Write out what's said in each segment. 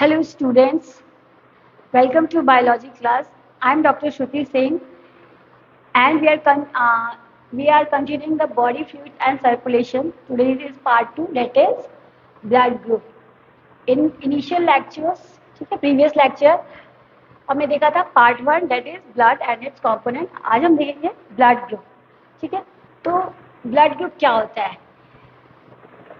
Hello students, welcome to biology class. I am Dr. Shruti Singh and we are continuing the body fluid and circulation. Today is part 2, that is blood group. In initial lectures, ठीक है, previous lecture हमने देखा था part 1 that is blood and its component. आज हम देखेंगे blood group. ठीक है, तो blood group क्या होता है?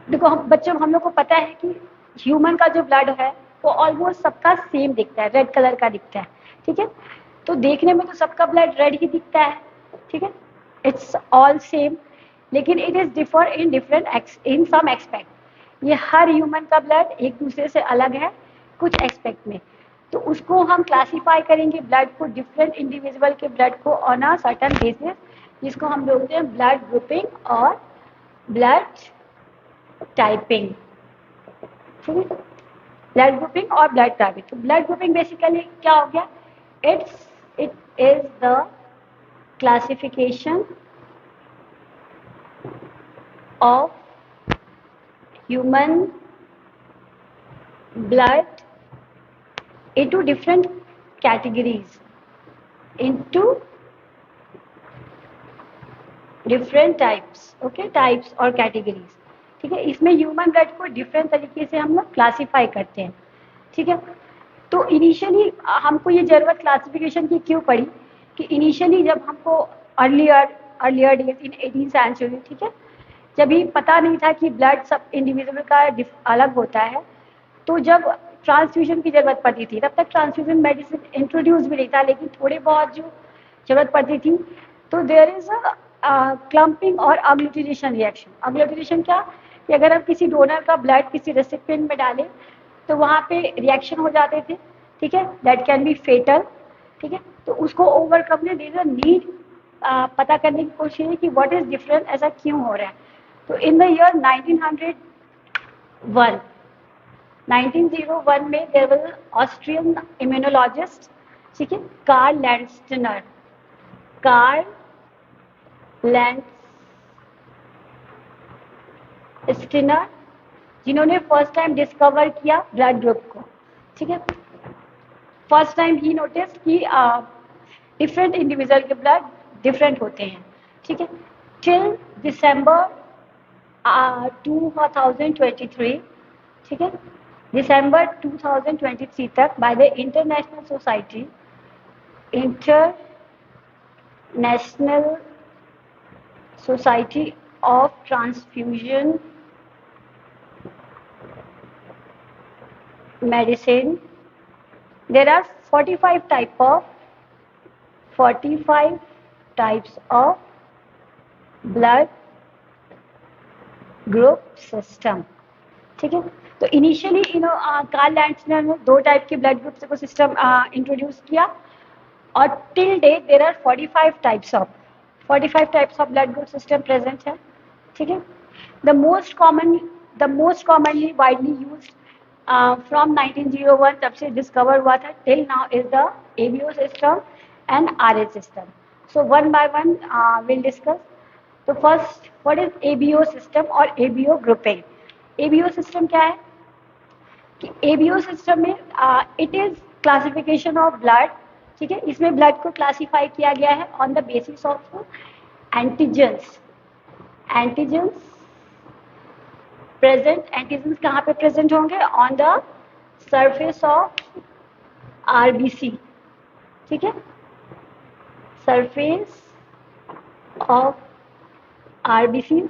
देखो बच्चों हम लोग को पता है कि ह्यूमन का जो ब्लड है वो ऑलमोस्ट सबका सेम दिखता है, रेड कलर का दिखता है. ठीक है, तो देखने में तो सबका ब्लड रेड ही दिखता है. ठीक है, इट्स ऑल सेम, लेकिन it is differ in different in some expect. ये हर ह्यूमन का ब्लड एक दूसरे से अलग है कुछ एक्सपेक्ट में. तो उसको हम क्लासीफाई करेंगे ब्लड को, डिफरेंट इंडिविजुअल के ब्लड को ऑन अ सर्टेन बेसिस, जिसको हम बोलते हैं ब्लड ग्रुपिंग और ब्लड टाइपिंग. ठीक है, ब्लड ग्रुपिंग और ब्लड टाइपिंग. तो ब्लड ग्रुपिंग बेसिकली क्या हो गया? It is the classification of human blood into different categories, into different types. Okay, types और categories. ठीक है, इसमें ह्यूमन ब्लड को डिफरेंट तरीके से हम लोग क्लासीफाई करते हैं. ठीक है, तो इनिशियली हमको ये जरूरत क्लासिफिकेशन की क्यों पड़ी कि इनिशियली जब हमको earlier days in 18th century, ठीक है, जब ये पता नहीं था कि ब्लड सब इंडिविजुअल का अलग होता है, तो जब ट्रांसफ्यूजन की जरूरत पड़ती थी, तब तक ट्रांसफ्यूजन मेडिसिन इंट्रोड्यूस भी नहीं था, लेकिन थोड़े बहुत जो जरूरत पड़ती थी, तो देयर इज अ क्लम्पिंग और अग्लूटिनेशन रिएक्शन. अग्लूटिनेशन क्या कि अगर हम किसी डोनर का ब्लड किसी रेसिपिएंट में डालें तो वहाँ पे रिएक्शन हो जाते थे. ठीक है, दैट कैन बी फेटल. ठीक है, तो उसको ओवरकम ने देयर नीड पता करने की कोशिश है कि व्हाट इज डिफरेंट, ऐसा क्यों हो रहा है. तो इन द ईयर 1901 में देयर वाज ऑस्ट्रियन इम्यूनोलॉजिस्ट, ठीक है, कार्ल लैंडस्टिनर, जिन्होंने फर्स्ट टाइम डिस्कवर किया ब्लड ग्रुप को. ठीक है, फर्स्ट टाइम ही नोटिस कि डिफरेंट इंडिविजुअल के ब्लड डिफरेंट होते हैं. ठीक है, टिल दिसंबर 2023, ठीक है, दिसंबर 2023 तक by the international society of transfusion medicine, there are 45 types of blood group system. ठीक है, तो इनिशियली कार्ल लैंडस्टिनर ने 2 टाइप के ब्लड ग्रुप को सिस्टम इंट्रोड्यूस किया, और till date there are 45 types of blood group system present है. ठीक है, the most commonly widely used from 1901, तब से डिस्कवर हुआ था, till now is the ABO system and RH system. So one by one will discuss. तो first, what is ABO system और ABO grouping. ABO system क्या है कि ABO system में it is classification of blood. ठीक है, इसमें blood को क्लासीफाई किया गया है on the basis of antigens present. Antigens कहाँ पे प्रेजेंट होंगे? On the surface of RBC. ठीक है, सरफेस ऑफ आरबीसी.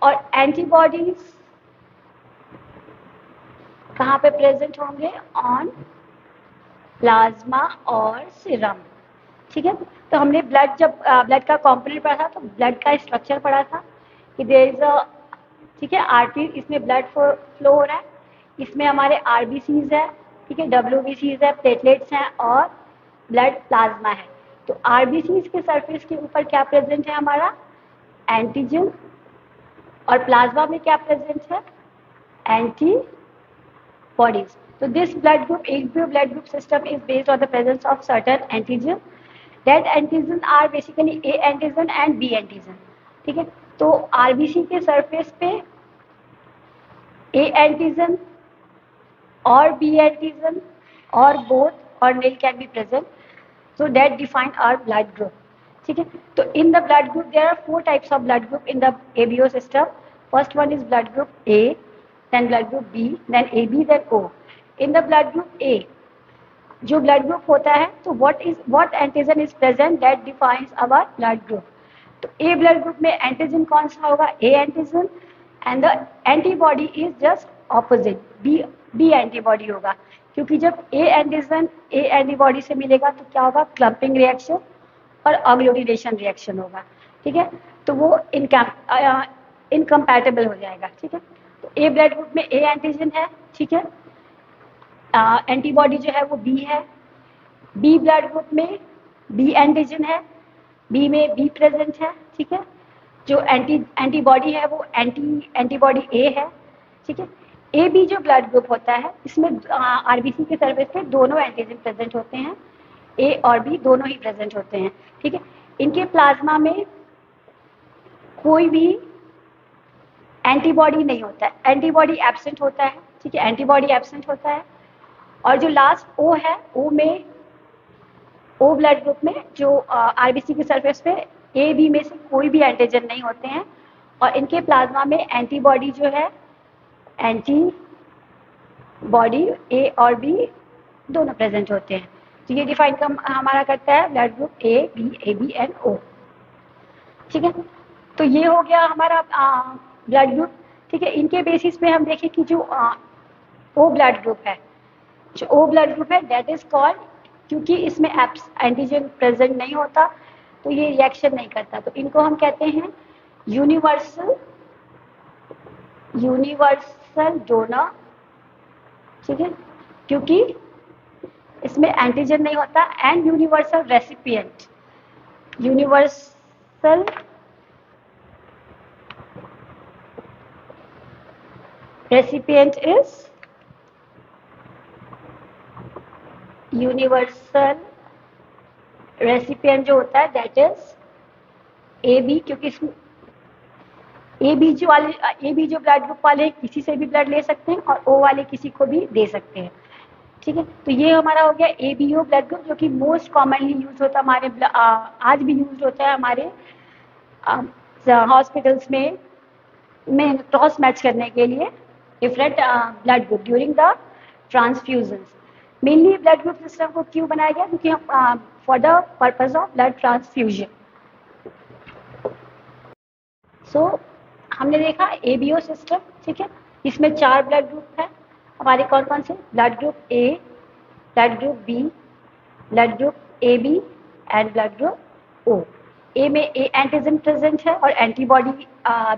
और एंटीबॉडीज कहाँ पे प्रेजेंट होंगे? ऑन प्लाज्मा और सीरम. ठीक है, तो हमने जब ब्लड का कॉम्पोनेंट पढ़ा था तो ब्लड का स्ट्रक्चर पढ़ा था कि देयर इज अ, ठीक है, आर्टरी, इसमें ब्लड फ्लो हो रहा है, इसमें हमारे आरबीसीज है, ठीक है, डब्ल्यूबीसीज है, प्लेटलेट्स हैं और ब्लड प्लाज्मा है. तो आरबीसीज के सरफेस के ऊपर क्या प्रेजेंट है? हमारा एंटीजन. और प्लाज्मा में क्या प्रेजेंट है? Antibodies. So this blood group, ABO blood group system is based on the presence of certain antigen. That antigen are basically A antigen and B antigen. ठीक है, तो आरबीसी के सरफेस पे A antigen or B antigen or both or nil can be present. So that define our blood group. ठीक है, तो in the blood group there are 4 types of blood group in the ABO system. First one is blood group A, then blood group B, then AB, then O. In the blood group A, जो blood group होता है, तो what antigen is present that defines our blood group. तो A blood group में antigen कौन सा होगा? A antigen, and the antibody is just opposite, B antibody होगा, क्योंकि जब ए एंटीजन ए एंटीबॉडी से मिलेगा तो क्या होगा? क्लम्पिंग रिएक्शन और अग्लूटिनेशन रिएक्शन होगा. ठीक है, तो वो इनकम्पैटिबल हो जाएगा. ठीक है, तो ए ब्लड ग्रुप में ए एंटीजन है. ठीक है, एंटीबॉडी जो है वो बी है. बी ब्लड ग्रुप में बी एंटीजन है, बी में बी प्रेजेंट है. ठीक है, जो एंटीबॉडी है वो एंटीबॉडी ए है. ठीक है, ए बी जो ब्लड ग्रुप होता है इसमें आरबीसी के सरफेस पे दोनों एंटीजन प्रेजेंट होते हैं, ए और बी दोनों ही प्रेजेंट होते हैं. ठीक है, इनके प्लाज्मा में कोई भी एंटीबॉडी नहीं होता है, एंटीबॉडी एब्सेंट होता है. ठीक है, एंटीबॉडी एब्सेंट होता है. और जो लास्ट ओ है, ओ ब्लड ग्रुप में जो आरबीसी के सरफेस पे ए बी में से कोई भी एंटीजन नहीं होते हैं, और इनके प्लाज्मा में एंटीबॉडी जो है, एंटीबॉडी ए और बी दोनों प्रेजेंट होते हैं. तो ये डिफाइन हमारा करता है blood group A B and O. ठीक है, तो ये हो गया हमारा ब्लड ग्रुप. ठीक है, इनके बेसिस पे हम देखें कि जो ओ ब्लड ग्रुप है, जो ओ ब्लड ग्रुप है दैट इज कॉल्ड, क्योंकि इसमें एंटीजन प्रेजेंट नहीं होता तो ये रिएक्शन नहीं करता, तो इनको हम कहते हैं यूनिवर्सल डोनर. ठीक है, क्योंकि इसमें एंटीजन नहीं होता. And universal recipient, universal recipient is universal recipient जो होता है दैट इज ए बी, क्योंकि इसमें ए बी जो ब्लड ग्रुप वाले किसी से भी ब्लड ले सकते हैं और ओ वाले किसी को भी दे सकते हैं. ठीक है, तो ये हमारा हो गया A B O blood group, जो कि मोस्ट कॉमनली यूज होता है हमारे आज भी यूज होता है हमारे हॉस्पिटल्स में क्रॉस मैच करने के लिए different blood group during the transfusion. Mainly blood group system को क्यों बनाया गया? क्योंकि for the purpose of blood transfusion. So हमने देखा एबीओ सिस्टम. ठीक है, इसमें 4 ब्लड ग्रुप है हमारे. कौन कौन से? Blood group A, blood group B, blood group A B and blood group O. A में ए एंटीजन प्रेजेंट है और एंटीबॉडी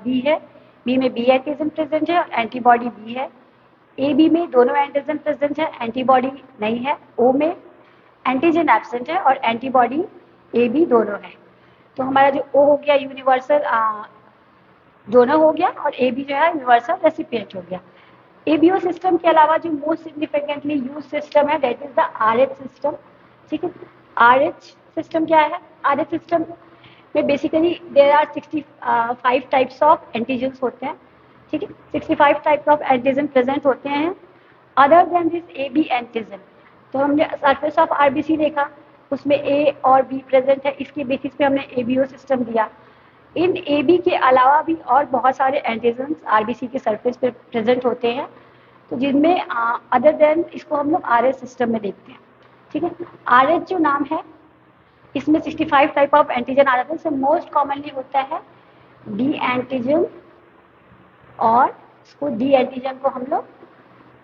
बी है. बी में बी एंटीजन प्रेजेंट है और एंटीबॉडी बी है. ए बी में दोनों एंटीजन प्रेजेंट है, एंटीबॉडी नहीं है. ओ में एंटीजन एब्सेंट है और एंटीबॉडी ए बी दोनों है. तो हमारा जो ओ हो गया यूनिवर्सल डोनर हो गया और ए बी जो है यूनिवर्सल रेसिपिएंट हो गया. एबीओ सिस्टम के अलावा जो मोस्ट सिग्निफिकेंटली यूज सिस्टम है that is the Rh system. ठीक है, आरएच सिस्टम क्या है? आरएच सिस्टम में basically there are 65 types of antigens होते हैं. ठीक है, 65 टाइप्स ऑफ एंटीजन प्रेजेंट होते हैं other than this A B antigen. तो हमने सरफेस ऑफ आरबीसी देखा, उसमें ए और बी प्रेजेंट है, इसके बेसिस पे हमने एबीओ सिस्टम दिया. इन ए बी के अलावा भी और बहुत सारे एंटीजन्स आरबीसी के सरफेस पे प्रेजेंट होते हैं, तो जिनमें अदर देन इसको हम लोग आरएच सिस्टम में देखते हैं. ठीक है, आरएच जो नाम है इसमें 65 टाइप ऑफ एंटीजन आ जाते हैं. इसमें मोस्ट कॉमनली होता है डी एंटीजन, और इसको डी एंटीजन को हम लोग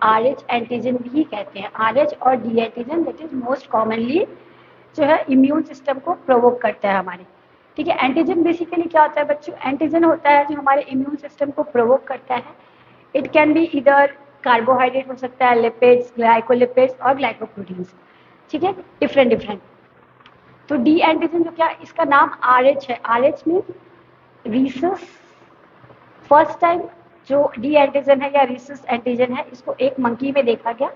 आरएच एंटीजन भी कहते हैं. आरएच और D antigen that is most commonly जो है इम्यून सिस्टम को प्रोवोक करता है हमारे. ठीक है, एंटीजन बेसिकली क्या होता है बच्चों? एंटीजन होता है जो हमारे इम्यून सिस्टम को प्रोवोक करता है. इट कैन बी इधर कार्बोहाइड्रेट हो सकता है, लिपिड्स, ग्लाइकोलिपिड्स और ग्लाइकोप्रोटीन्स. ठीक है, डिफरेंट. तो डी एंटीजन जो क्या, इसका नाम आरएच है. RH mean Rhesus. First time जो डी एंटीजन है या रीसस एंटीजन है, इसको एक मंकी में देखा गया.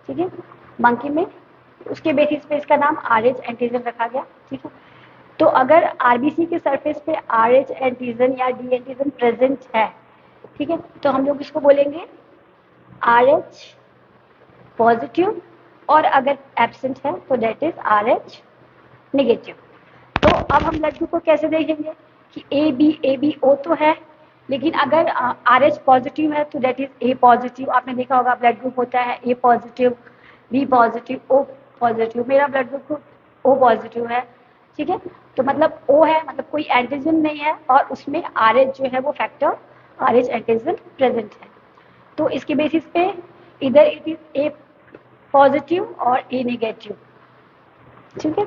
ठीक है, मंकी में, उसके बेसिस पे इसका नाम आरएच एंटीजन रखा गया. ठीक है, तो अगर आरबीसी के सरफेस पे आरएच एंटीजन या डी एंटीजन प्रेजेंट है, ठीक है, तो हम लोग इसको बोलेंगे आरएच पॉजिटिव, और अगर एब्सेंट है तो दैट इज RH नेगेटिव। तो अब हम ब्लड ग्रुप को कैसे देखेंगे कि ए बी ओ तो है, लेकिन अगर RH पॉजिटिव है तो दैट इज ए पॉजिटिव। आपने देखा होगा ब्लड ग्रुप होता है A positive, B positive, O positive. मेरा ब्लड ग्रुप ओ पॉजिटिव है, ठीक है। तो मतलब ओ है, मतलब कोई एंटीजन नहीं है और उसमें RH जो है वो फैक्टर RH एंटीजन प्रेजेंट है। तो इसके बेसिस पे इधर इट इज ए पॉजिटिव और ए नेगेटिव, ठीक है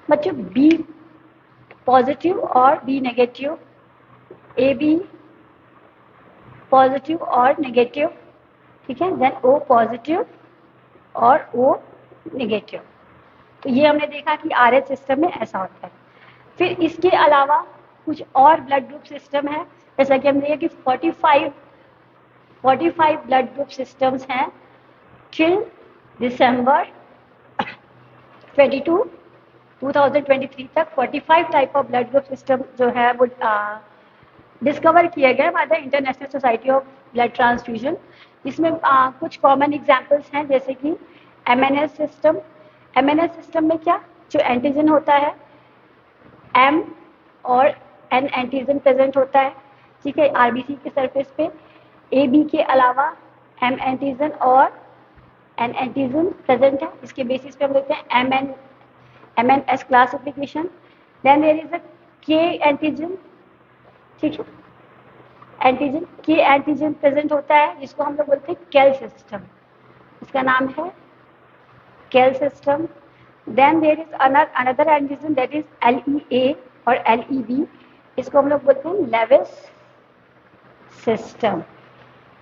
बच्चों। बी पॉजिटिव और B negative, A B positive और नेगेटिव, ठीक है। देन ओ पॉजिटिव और ओ नेगेटिव। तो ये हमने देखा कि RH सिस्टम में ऐसा होता है। फिर इसके अलावा कुछ और ब्लड ग्रुप सिस्टम है, जैसा कि हमने देखा कि 45 ब्लड ग्रुप सिस्टम्स हैं till दिसंबर 2023 तक। 45 type of blood group system जो है वो डिस्कवर किया गया by the international society of blood transfusion. इसमें कुछ कॉमन एग्जांपल्स हैं, जैसे कि MNS सिस्टम। MNS सिस्टम में क्या जो एंटीजन होता है M और N एंटीजन प्रेजेंट होता है, ठीक है, RBC के सरफेस पे। AB के अलावा M एंटीजन और N एंटीजन प्रेजेंट है। इसके बेसिस पे हम देखते हैं MNS classification. Then there is a K antigen, ठीक है, एंटीजन K एंटीजन प्रेजेंट होता है जिसको हम लोग बोलते हैं केल सिस्टम। इसका नाम है Kell system. Then there is another antigen that is LEA और LEB, इसको हम लोग बोलते हैं लेविस सिस्टम।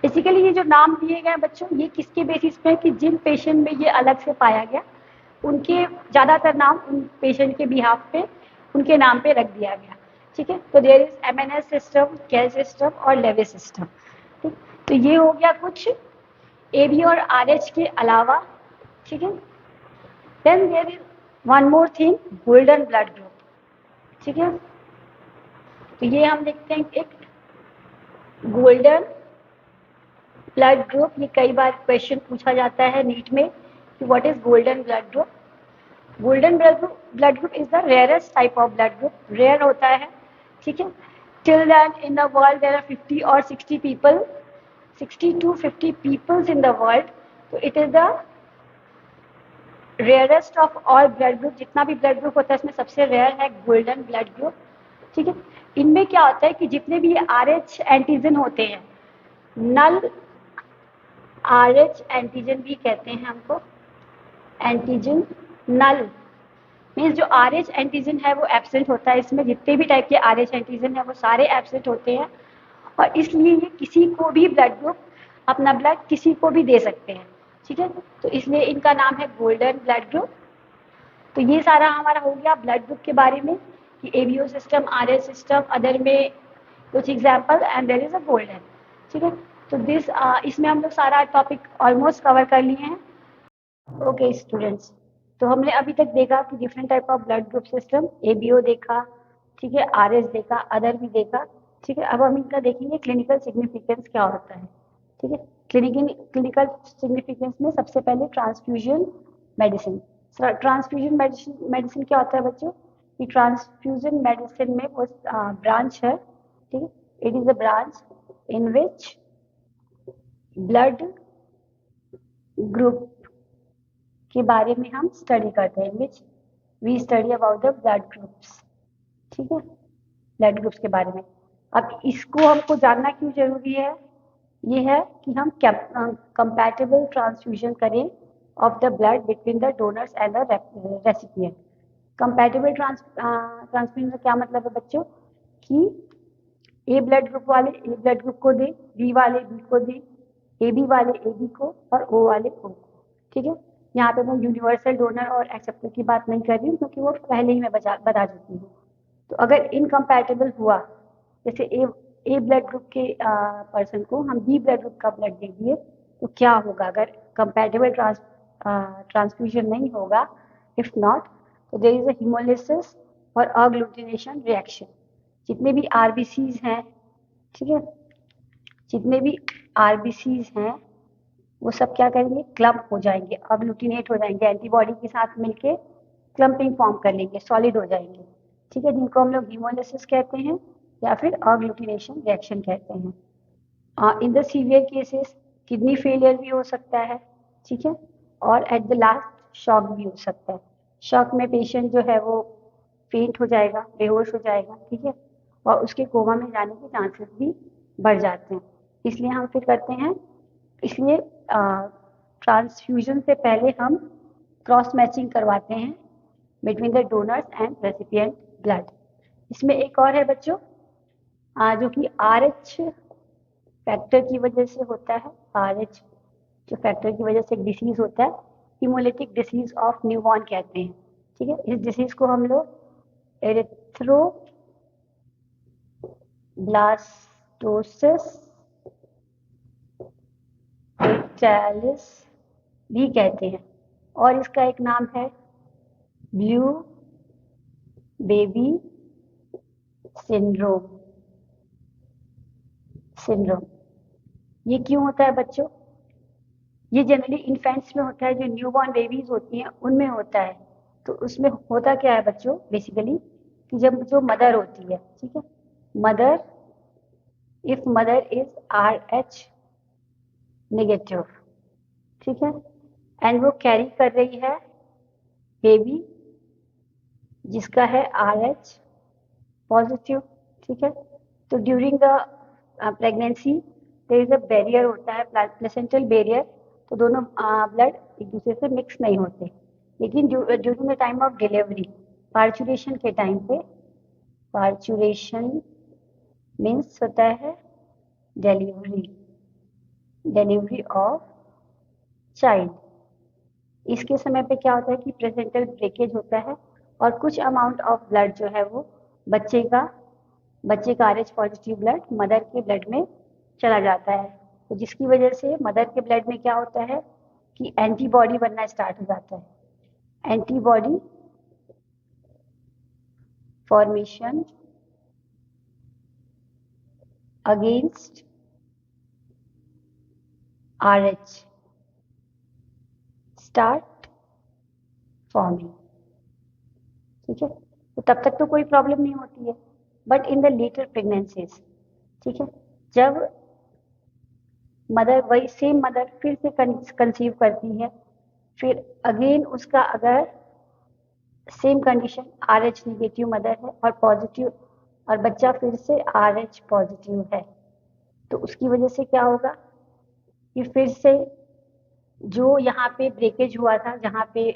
बेसिकली ये जो नाम दिए गए बच्चों, ये किसके बेसिस पे है कि जिन पेशेंट में ये अलग से पाया गया उनके ज़्यादातर नाम उन पेशेंट के बिहाफ पे उनके नाम पे रख दिया गया, ठीक है। तो देयर इज MNS सिस्टम, केल सिस्टम और लेविस सिस्टम, ठीक। तो ये हो गया कुछ AB और RH के अलावा, ठीक है। Then there is one more thing, golden blood group, ठीक है। तो ये हम देखते हैं एक गोल्डन ब्लड ग्रुप। ये कई बार क्वेश्चन पूछा जाता है नीट में कि what is golden blood group. Golden blood group is the rarest type of blood group, rare होता है, ठीक है। Till then in the world there are 50 और 60 people, 60 to 50 peoples in the world. तो it is the rarest of all blood group. जितना भी blood group होता है इसमें सबसे रेयर है गोल्डन ब्लड ग्रुप, ठीक है। इनमें क्या होता है कि जितने भी RH एंटीजन होते हैं, नल RH एंटीजन भी कहते हैं हमको, एंटीजन नल मीन्स जो RH एंटीजन है वो एब्सेंट होता है। इसमें जितने भी टाइप के RH एंटीजन है वो सारे एब्सेंट होते हैं, और इसलिए ये किसी को भी ब्लड ग्रुप अपना ब्लड किसी को भी दे सकते हैं, ठीक है। तो इसलिए इनका नाम है गोल्डन ब्लड ग्रुप। तो ये सारा हमारा हो गया ब्लड ग्रुप के बारे में कि ABO system, RH system, other में कुछ example and there is a golden, ठीक है। तो इसमें हम लोग सारा टॉपिक ऑलमोस्ट कवर कर लिए हैं। ओके स्टूडेंट्स, तो हमने अभी तक देखा कि different type of blood group system, ABO देखा, ठीक है, RH देखा, अदर भी देखा, ठीक है। अब हम इनका देखेंगे क्लिनिकल सिग्निफिकेंस क्या होता है, ठीक है। क्लिनिकल सिग्निफिकेंस में सबसे पहले ट्रांसफ्यूजन मेडिसिन। ट्रांसफ्यूजन मेडिसिन क्या होता है बच्चों कि ट्रांसफ्यूजन मेडिसिन में वो ब्रांच है, ठीक है। It is a branch in which blood group के बारे में हम स्टडी करते हैं, which we study about the blood groups, ठीक है, ब्लड ग्रुप्स के बारे में। अब इसको हमको जानना क्यों जरूरी है, ये है कि हम कंपैटिबल ट्रांसफ्यूजन करें of the blood between the donors and the recipient. Compatible transfusion का क्या मतलब है बच्चों कि ए ब्लड ग्रुप वाले ए ब्लड ग्रुप को दे, बी वाले बी को दे, AB वाले AB को और O वाले O को, ठीक है। यहाँ पे मैं यूनिवर्सल डोनर और एक्सेप्टर की बात नहीं कर रही हूँ क्योंकि वो पहले ही मैं बता चुकी हूँ। तो अगर इनकम्पैटिबल हुआ, जैसे ए ब्लड ग्रुप के पर्सन को हम B ब्लड ग्रुप का ब्लड दे दिए, तो क्या होगा अगर कंपैटिबल ट्रांसफ्यूजन नहीं होगा, इफ नॉट, तो देयर इज अ हेमोलिसिस और अग्लूटिनेशन रिएक्शन। जितने भी RBCs हैं, ठीक है, जितने भी RBCs हैं वो सब क्या करेंगे, क्लम्प हो जाएंगे, अग्लूटिनेट हो जाएंगे, एंटीबॉडी के साथ मिलके क्लम्पिंग फॉर्म कर लेंगे, सॉलिड हो जाएंगे, ठीक है, जिनको हम लोग हीमोलिसिस कहते हैं या फिर अग्लूटिनेशन रिएक्शन कहते हैं। In the severe cases kidney failure भी हो सकता है, ठीक है, और एट द लास्ट शॉक भी हो सकता है। शॉक में पेशेंट जो है वो फेंट हो जाएगा, बेहोश हो जाएगा, ठीक है, और उसके कोमा में जाने के चांसेस भी बढ़ जाते हैं। इसलिए हम फिर करते हैं, इसलिए ट्रांसफ्यूजन से पहले हम क्रॉस मैचिंग करवाते हैं between the donors and recipient blood. इसमें एक और है बच्चों, जो कि RH फैक्टर की वजह से होता है। RH जो फैक्टर की वजह से एक डिसीज होता है, हिमोलिटिक डिसीज ऑफ न्यूबॉर्न कहते हैं, ठीक है। इस डिसीज को हम लोग एरिथ्रोब्लास्टोसिस फेटालिस भी कहते हैं, और इसका एक नाम है ब्लू बेबी सिंड्रोम। ये क्यों होता है बच्चों? ये जनरली इन्फेंट्स में होता है, जो न्यूबॉर्न बेबीज होती हैं उनमें होता है। तो उसमें होता क्या है बच्चों, बेसिकली कि जब जो मदर होती है, ठीक है, mother, if mother is RH negative, ठीक है, एंड वो कैरी कर रही है बेबी जिसका है RH पॉजिटिव, ठीक है, तो during the pregnancy there is a barrier होता है, प्लेसेंटल बैरियर, तो दोनों ब्लड एक दूसरे से मिक्स नहीं होते। लेकिन during the time of delivery, parturition के टाइम पे, पार्चुरेशन मीन्स होता है डिलीवरी ऑफ चाइल्ड। इसके समय पे क्या होता है कि प्लेसेंटल ब्रेकेज होता है, और कुछ अमाउंट ऑफ ब्लड जो है वो बच्चे का RH पॉजिटिव ब्लड मदर के ब्लड में चला जाता है। तो जिसकी वजह से मदर के ब्लड में क्या होता है कि एंटीबॉडी बनना स्टार्ट हो जाता है, antibody formation against RH start forming, ठीक है। तो तब तक तो कोई प्रॉब्लम नहीं होती है, but in the later pregnancies, ठीक है, जब मदर, वही सेम मदर फिर से कंसीव करती है, फिर अगेन उसका अगर same condition RH negative mother है और पॉजिटिव, और बच्चा फिर से RH पॉजिटिव है, तो उसकी वजह से क्या होगा कि फिर से जो यहाँ पे ब्रेकेज हुआ था, जहाँ पे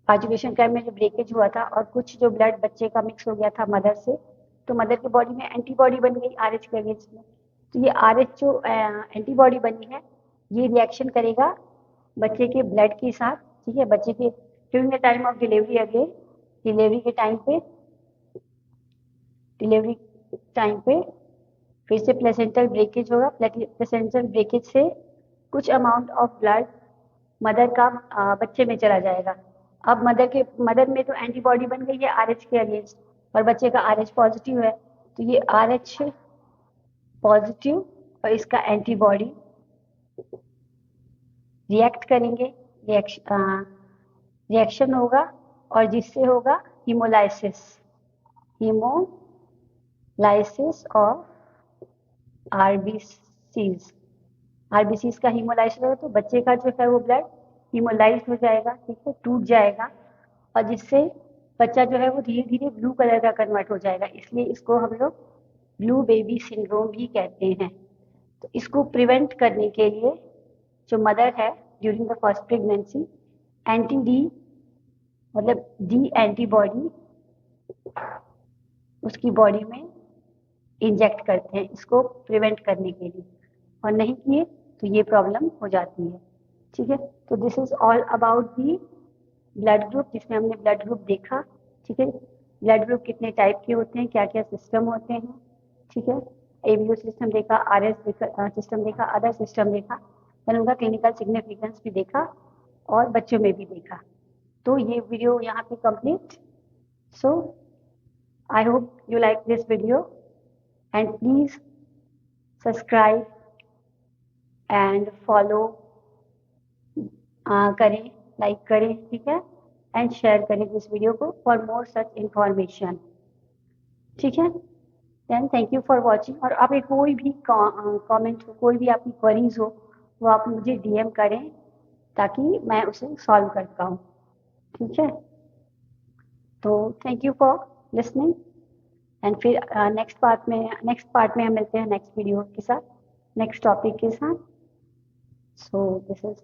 पार्चुरेशन टाइम में जो ब्रेकेज हुआ था और कुछ जो ब्लड बच्चे का मिक्स हो गया था मदर से, तो मदर की बॉडी में एंटीबॉडी बन गई RH के अगेंस्ट में। तो ये RH जो एंटीबॉडी बनी है, ये रिएक्शन करेगा बच्चे के ब्लड के साथ, ठीक है, बच्चे के during the time of delivery, again delivery के टाइम पे फिर से प्लेसेंटल ब्रेकेज होगा, प्लेसेंटल ब्रेकेज से कुछ अमाउंट ऑफ ब्लड मदर का बच्चे में चला जाएगा। अब मदर में तो एंटीबॉडी बन गई है RH के अगेंस्ट, और बच्चे का RH पॉजिटिव है, तो ये RH पॉजिटिव और इसका एंटीबॉडी रिएक्ट करेंगे, रिएक्शन होगा, और जिससे होगा हीमोलाइसिस ऑफ RBCs का हीमोलाइसिस होगा, तो बच्चे का जो है वो ब्लड हीमोलाइज हो जाएगा, ठीक है, टूट जाएगा, और जिससे बच्चा जो है वो धीरे धीरे ब्लू कलर का कन्वर्ट हो जाएगा। इसलिए इसको हम लोग ब्लू बेबी सिंड्रोम भी कहते हैं। तो इसको प्रिवेंट करने के लिए जो मदर है ड्यूरिंग द फर्स्ट प्रेगनेंसी, एंटी-D मतलब D एंटीबॉडी उसकी बॉडी में इंजेक्ट करते हैं, इसको प्रिवेंट करने के लिए, और नहीं किए तो ये प्रॉब्लम हो जाती है, ठीक है। तो this is all about the blood group, जिसमें हमने ब्लड ग्रुप देखा, ठीक है, ब्लड ग्रुप कितने टाइप के होते हैं, क्या क्या सिस्टम होते हैं, ठीक है, ABO सिस्टम देखा, RS सिस्टम देखा, अदर सिस्टम देखा, मैंने उनका क्लिनिकल सिग्निफिकेंस भी देखा और बच्चों में भी देखा। तो ये वीडियो यहाँ पे complete. So I hope you like this video, and please subscribe and follow करें, लाइक करें, ठीक है, एंड शेयर करें इस वीडियो को फॉर मोर सच इंफॉर्मेशन, ठीक है। Then thank you for watching. और आप एक कोई भी कमेंट हो, कोई भी आपकी क्वेरीज हो, वो आप मुझे डीएम करें ताकि मैं उसे सॉल्व कर पाऊँ, ठीक है। तो thank you for listening and फिर नेक्स्ट पार्ट में हम मिलते हैं नेक्स्ट वीडियो के साथ, नेक्स्ट टॉपिक के साथ। So this is